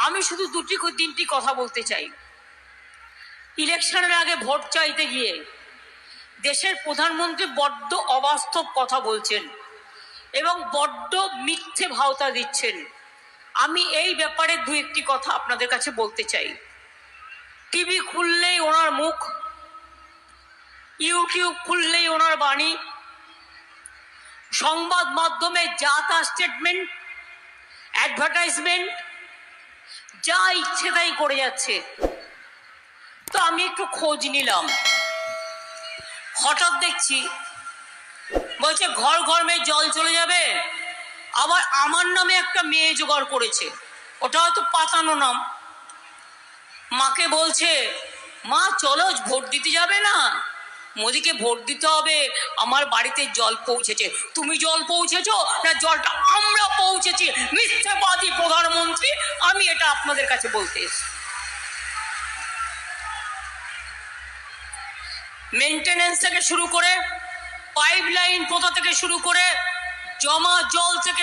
আমি শুধু তিনটি কথা বলতে চাই। ইলেকশনের আগে ভোট চাইতে গিয়ে দেশের প্রধানমন্ত্রী বড্ড অবাস্তব কথা বলছেন এবং বড্ড মিথ্যে ভাওতা দিচ্ছেন। আমি এই ব্যাপারে দু একটি কথা আপনাদের কাছে বলতে চাই। টিভি খুললেই ওনার মুখ, ইউটিউব খুললেই ওনার বাণী, সংবাদ মাধ্যমে যা তা স্টেটমেন্ট, অ্যাডভার্টাইজমেন্ট, যা ইচ্ছে তাই করে যাচ্ছে। তো আমি একটু খোঁজ নিলাম, হঠাৎ দেখছি বলছে ঘর ঘর মেয়ে জল চলে যাবে, আবার আমার নামে একটা মেয়ে জোগাড় করেছে, ওটা হয়তো পাতানো নাম। মাকে বলছে, মা চলো ভোট দিতে যাবে না, মোদিকে ভোট দিতে হবে, আমার বাড়িতে জল পৌঁছেছে। তুমি জল পৌঁছেছ না জলটা আমরা পৌঁছেছি? মিথ্যাবাদী প্রধানমন্ত্রী। আমি এটা আপনাদের কাছে বলতে এসেছি। মেনটেনেন্স থেকে শুরু করে, পাইপ লাইন পোতা থেকে শুরু করে, জমা জল থেকে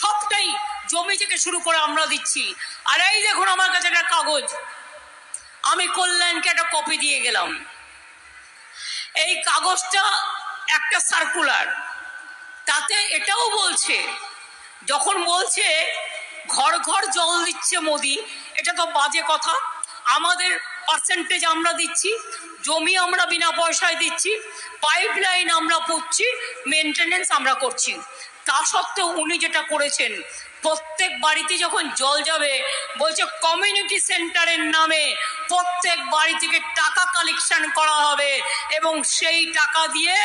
সবটাই জমি থেকে শুরু করে আমরা দিচ্ছি। আর এই দেখুন আমার কাছে একটা কাগজ, আমি কল্যাণকে একটা কপি দিয়ে গেলাম। এই কাগজটা একটা সার্কুলার, তাতে এটাও বলছে, যখন বলছে ঘর ঘর জল দিচ্ছে মোদি, এটা তো বাজে কথা। আমাদের পার্সেন্টেজ আমরা দিচ্ছি, জমি আমরা বিনা পয়সায় দিচ্ছি, পাইপ লাইন আমরা পুঁতছি, মেনটেনেন্স আমরা করছি। তা সত্ত্বেও উনি যেটা করেছেন, প্রত্যেক বাড়িতে যখন জল যাবে বলছে কমিউনিটি সেন্টারের নামে প্রত্যেক বাড়ি থেকে টাকা কালেকশন করা হবে এবং সেই টাকা দিয়ে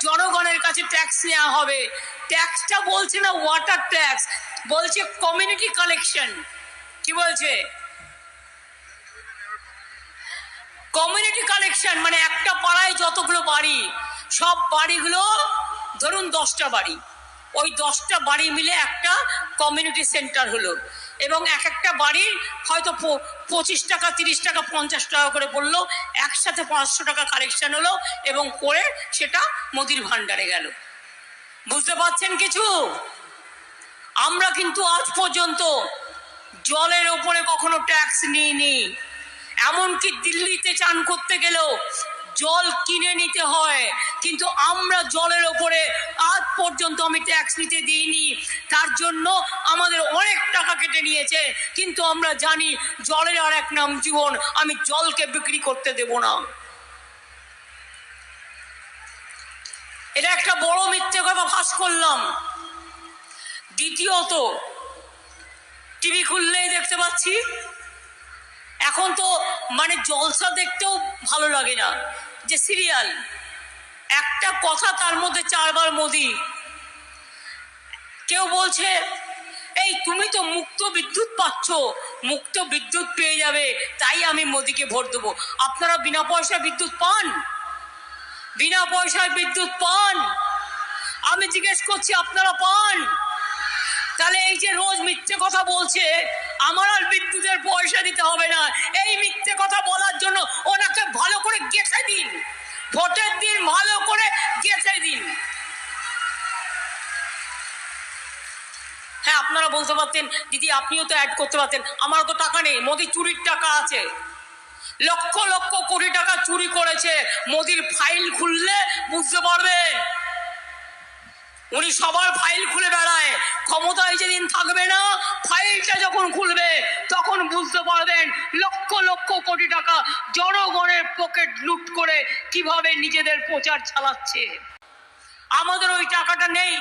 জনগণের কাছে ট্যাক্স নেওয়া হবে। ট্যাক্সটা বলছে না ওয়াটার ট্যাক্স, বলছে কমিউনিটি কালেকশন। কি বলছে? কমিউনিটি কালেকশন, মানে একটা পাড়ায় যতগুলো বাড়ি, সব বাড়িগুলো ধরুন 10টা বাড়ি, ওই 10টা বাড়ি মিলে একটা কমিউনিটি সেন্টার হলো এবং এক একটা বাড়ির হয়তো 25 টাকা, 30 টাকা, 50 টাকা করে বললো, একসাথে 500 টাকা কালেকশন হলো এবং করে সেটা মোদির ভান্ডারে গেল। বুঝতে পারছেন কিছু? আমরা কিন্তু আজ পর্যন্ত জলের ওপরে কখনো ট্যাক্স নিইনি। এমনকি দিল্লিতে চান করতে গেলেও জল কিনে নিতে হয়, কিন্তু আমরা জলের ওপরে আজ পর্যন্ত আমি ট্যাক্স নিতে দিইনি। তার জন্য আমাদের অনেক টাকা কেটে নিয়েছে, কিন্তু আমরা জানি জলের আর এক নাম জীবন, আমি জলকে বিক্রি করতে দেব না। এটা একটা বড় মিথ্যে কথা ফাঁস করলাম। দ্বিতীয়ত, টিভি খুললেই দেখতে পাচ্ছি, এখন তো মানে জলসা দেখতেও ভালো লাগে না, যে সিরিয়াল একটা কথা তার মধ্যে 4 বার মোদি। কেউ বলছে এই তুমি তো মুক্ত বিদ্যুৎ পাচ্ছ, মুক্ত বিদ্যুৎ পেয়ে যাবে, তাই আমি মোদিকে ভোট দেবো। আপনারা বিনা পয়সায় বিদ্যুৎ পান? বিনা পয়সায় বিদ্যুৎ পান? আমি জিজ্ঞেস করছি, আপনারা পান? তাহলে এই যে রোজ মিথ্যে কথা বলছে, আমার আর বিদ্যুতের পয়সা দিতে হবে না, এই মিথ্যে কথা বলার জন্য ওনাকে ভালো করে গেঁথে দিন, ভোটের দিন ভালো করে গেঁথে দিন। হ্যাঁ, আপনারা বলতে পারতেন দিদি আপনিও তো অ্যাড করতে পারতেন, আমারও তো টাকা নেই। মোদি চুরির টাকা আছে, লক্ষ লক্ষ কোটি টাকা চুরি করেছে। মোদির ফাইল খুললে বুঝতে পারবেন। উনি সবার ফাইল খুলে বেড়ায়, ক্ষমতায় যেদিন থাকবে না, ফাইলটা যখন খুলবে তখন বুঝতে পারবেন লক্ষ লক্ষ কোটি টাকা জনগণের পকেট লুট করে কিভাবে নিজেদের প্রচার চালাচ্ছে। আমাদের ওই টাকাটা নেই,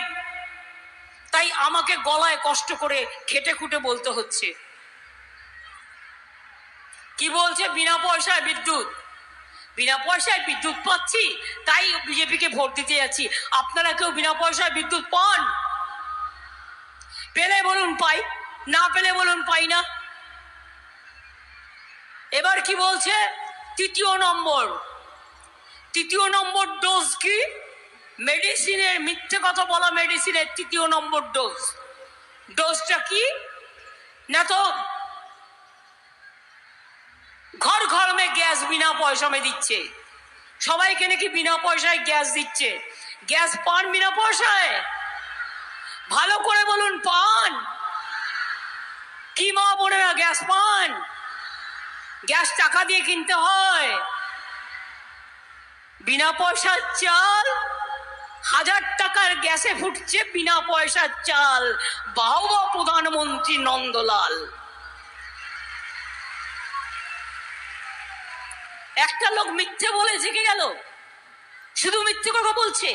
তাই আমাকে গলায় কষ্ট করে খেটে খুঁটে বলতে হচ্ছে। কি বলছে? বিনা পয়সায় বিদ্যুৎ। বিনা পয়সায় বিদ্যুৎ পাচ্ছি তাই বিজেপিকে ভোট দিতে যাচ্ছি। আপনারা কেউ বিনা পয়সায় বিদ্যুৎ পান? পেলে বলুন পাই, না পেলে বলুন পাই না। এবার কি বলছে? তৃতীয় নম্বর ডোজ কি? মেডিসিনের, মিথ্যে কথা বলা, মেডিসিনের 3য় নম্বর ডোজ। ডোজটা কি না, তো ঘর ঘর মে গ্যাস বিনা পয়সা মে দিচ্ছে, সবাইকে নাকি বিনা পয়সায় গ্যাস দিচ্ছে। গ্যাস পান বিনা পয়সায়? ভালো করে বলুন পান? গ্যাস পান? গ্যাস টাকা দিয়ে কিনতে হয়। বিনা পয়সার চাল, 1000 টাকার গ্যাসে ফুটছে বিনা পয়সার চাল। বাহবা প্রধানমন্ত্রী নন্দলাল। একটা লোক মিথ্যে বলে জেগে গেল, শুধু মিথ্যে কথা বলছে।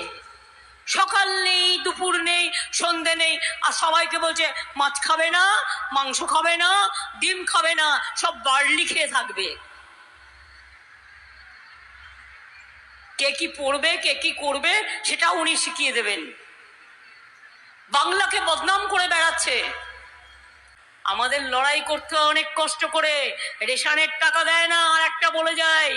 সকাল নেই, দুপুর নেই, সন্ধে নেই, আর সবাইকে বলছে মাছ খাবে না, মাংস খাবে না, ডিম খাবে না, সব বার্লি খেয়ে থাকবে। কে কি পড়বে, কে কি করবে, সেটা উনি শিখিয়ে দেবেন। বাংলাকে বদনাম করে বেড়াচ্ছে। আমাদের লড়াই করতে অনেক কষ্ট করে, রেশনের টাকা দেয় না। আর একটা বলে যায়,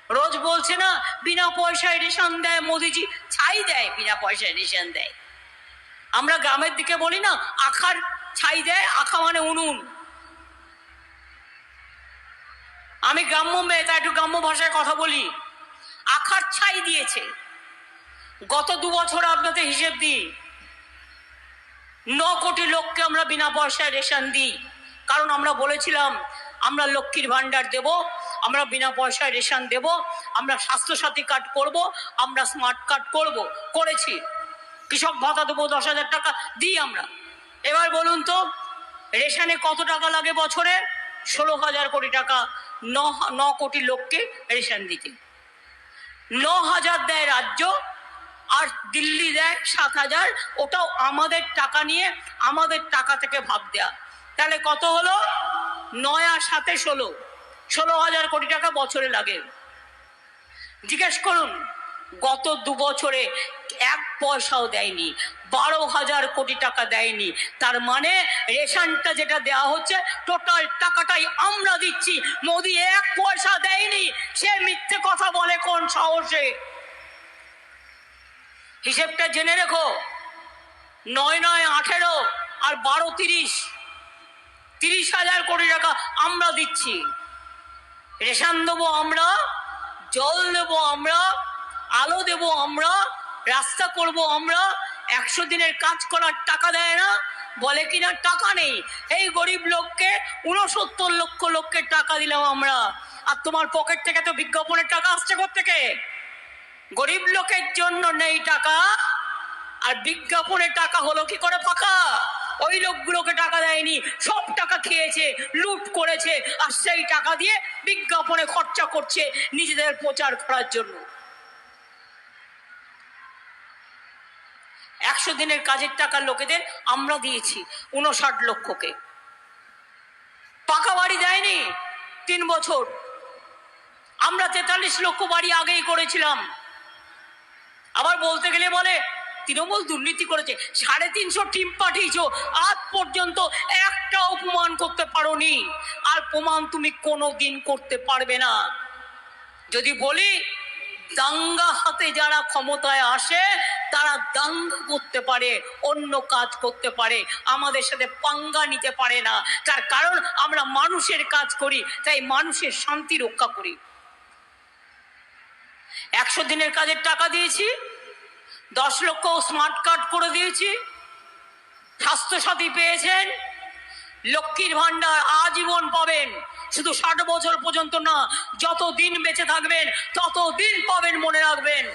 রোজ বলছে না বিনা পয়সায় রেশন দেয় মোদিজি, ছাই দেয়, বিনা পয়সায় রেশন দেয়। আমরা গ্রামের দিকে বলি না আখার ছাই দেয়, আখা মানে উনুন। আমি গ্রাম্য মেয়ে, তাই একটু গ্রাম্য ভাষায় কথা বলি। আখার ছাই দিয়েছে। গত 2 বছর আপনাদের হিসেব দিই, 9 কোটি লোককে আমরা বিনা পয়সায় রেশন দিই। কারণ আমরা বলেছিলাম আমরা লক্ষ্মীর ভান্ডার দেব, আমরা বিনা পয়সায় রেশন দেব, আমরা স্বাস্থ্যসাথী কার্ড করব, আমরা স্মার্ট কার্ড করব, করেছি। কৃষক ভাতা দেবো 10,000 টাকা দিই আমরা। এবার বলুন তো রেশনে কত টাকা লাগে বছরে? 16,000 কোটি টাকা। 9 কোটি লোককে রেশন দিতে 9,000 দেয় রাজ্য, আর দিল্লি দেয় 7,000। ওটাও আমাদের টাকা নিয়ে, আমাদের টাকা থেকে ভাগ দেয়া। তাহলে কত হলো? 9 আর 7 16,000 কোটি টাকা বছরে লাগে। জিজ্ঞেস করুন, গত 2 বছরে 1 পয়সাও দেয়নি, 12,000 কোটি টাকা দেয়নি। তার মানে রেশনটা যেটা দেওয়া হচ্ছে টোটাল টাকাটাই আমরা দিচ্ছি, মোদি 1 পয়সা দেয়নি। সে মিথ্যে কথা বলে কোন সাহসে? হিসেবটা জেনে রেখো, 9 9 18 আর 12 30,000 কোটি টাকা আমরা দিচ্ছি। রেশন দেবো আমরা, জল দেবো আমরা, আলো দেবো আমরা, রাস্তা করব আমরা। 100 দিনের কাজ করার টাকা দেয় না, বলে কিনা টাকা নেই। এই গরিব লোককে 69 লক্ষ লোককে টাকা দিলাম আমরা। আর তোমার পকেট থেকে তো বিজ্ঞাপনের টাকা আসছে কোত্থেকে? গরিব লোকের জন্য নেই টাকা, আর বিজ্ঞাপনের টাকা হলো কি করে ফাঁকা? ওই লোকগুলোকে টাকা দেয়নি, সব টাকা খেয়েছে, লুট করেছে, আর সেই টাকা দিয়ে বিজ্ঞাপনে খরচা করছে নিজেদের প্রচার করার জন্য। 100 দিনের কাজের টাকা লোকেদের আমরা দিয়েছি 59 লক্ষকে। পাকা বাড়ি দেয়নি 3 বছর। আমরা 43 লক্ষ বাড়ি আগেই করেছিলাম। আবার বলতে গেলে বলে তৃণমূল দুর্নীতি করেছে। 350 টিম পাঠিয়েছ, আজ পর্যন্ত একটা অপমান করতে পারোনি, আর প্রমাণ তুমি কোনোদিন করতে পারবে না। যদি বলি দাঙ্গা হাতে যারা ক্ষমতায় আসে তারা দাঙ্গা করতে পারে, অন্য কাজ করতে পারে, আমাদের সাথে পাঙ্গা নিতে পারে না। তার কারণ আমরা মানুষের কাজ করি, তাই মানুষের শান্তি রক্ষা করি। 100 দিনের কাজের টাকা দিয়েছি, 10 লক্ষ স্মার্ট কার্ড করে দিয়েছি, স্বাস্থ্যসাথী পেয়েছেন, লক্ষ্মীর ভান্ডার আজীবন পাবেন। শুধু 60 বছর পর্যন্ত না, যত দিন বেঁচে থাকবেন তত দিন পাবেন, মনে রাখবেন।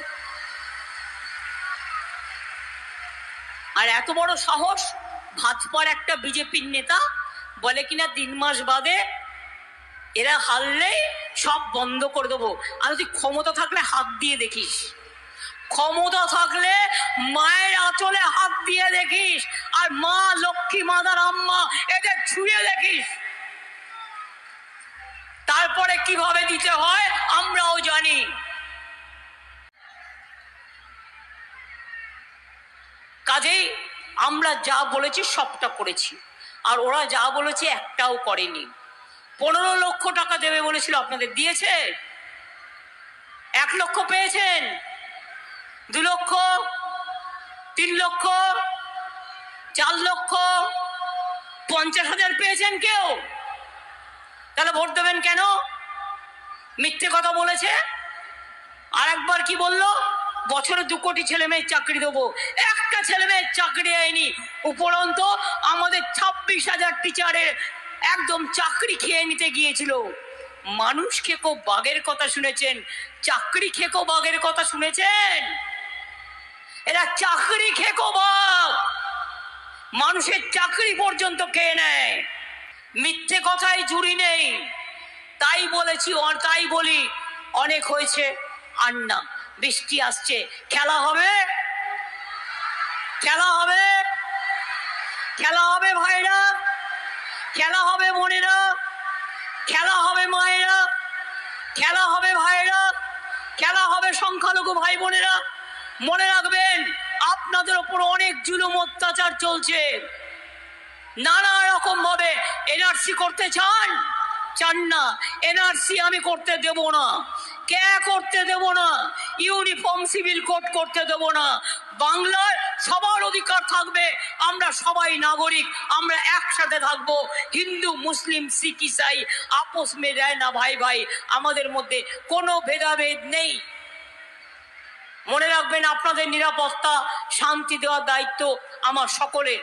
আর এত বড় সাহস ভাজপার একটা বিজেপির নেতা বলে কিনা 3 মাস বাদে এরা হারলেই সব বন্ধ করে দেবো। আর তুই ক্ষমতা থাকলে হাত দিয়ে দেখিস, ক্ষমতা থাকলে মায়ের আঁচলে হাত দিয়ে দেখিস, আর মা লক্ষ্মী, মাদার আম্মা এদের ছুঁয়ে দেখিস। তারপরে কিভাবে দিতে হয় আমরাও জানি। কাজেই আমরা যা বলেছি সবটা করেছি, আর ওরা যা বলেছে একটাও করেনি। 15 লক্ষ টাকা দেবে বলেছিল, আপনাদের দিয়েছে? 1 লক্ষ পেয়েছেন? 2 লক্ষ, 3 লক্ষ, 4 লক্ষ, 50,000 পেয়েছেন কেউ? তাহলে ভোট দেবেন কেন? মিথ্যে কথা বলেছে। আর একবার কি বললো, বছরে 2 কোটি ছেলে মেয়ের চাকরি দেবো। একটা ছেলে মেয়ের চাকরি দেয়নি। উপরন্ত আমাদের 26,000 টিচারের একদম চাকরি খেয়ে নিতে গিয়েছিল। মানুষ খেকো বাঘের কথা শুনেছেন, চাকরি খেকো বাঘের কথা শুনেছেন? এরা চাকরি খেকো বাঘ, মানুষের চাকরি পর্যন্ত খেয়ে নেয়। মিথ্যে কথায় জুড়ি নেই, তাই বলেছি আর তাই বলি, অনেক হয়েছে আর না। বৃষ্টি আসছে, খেলা হবে, খেলা হবে, খেলা হবে ভাইরা, খেলা হবে বোনেরা, খেলা হবে মায়েরা, খেলা হবে ভাইরা, খেলা হবে সংখ্যালঘু ভাই বোনেরা। মনে রাখবেন, আপনাদের ওপর অনেক জুলুম অত্যাচার চলছে। নানা রকম ভাবে এনআরসি করতে চান, চান না, এনআরসি আমি করতে দেব না, কে করতে দেব না, ইউনিফর্ম সিভিল কোড করতে দেব না। বাংলার সবার অধিকার থাকবে, আমরা সবাই নাগরিক, আমরা একসাথে থাকবো। হিন্দু মুসলিম শিখ ইসাই আপোষ মে রয় না ভাই ভাই, আমাদের মধ্যে কোনো ভেদাভেদ নেই। মনে রাখবেন, আপনাদের নিরাপত্তা শান্তি দেওয়ার দায়িত্ব আমার সকলের।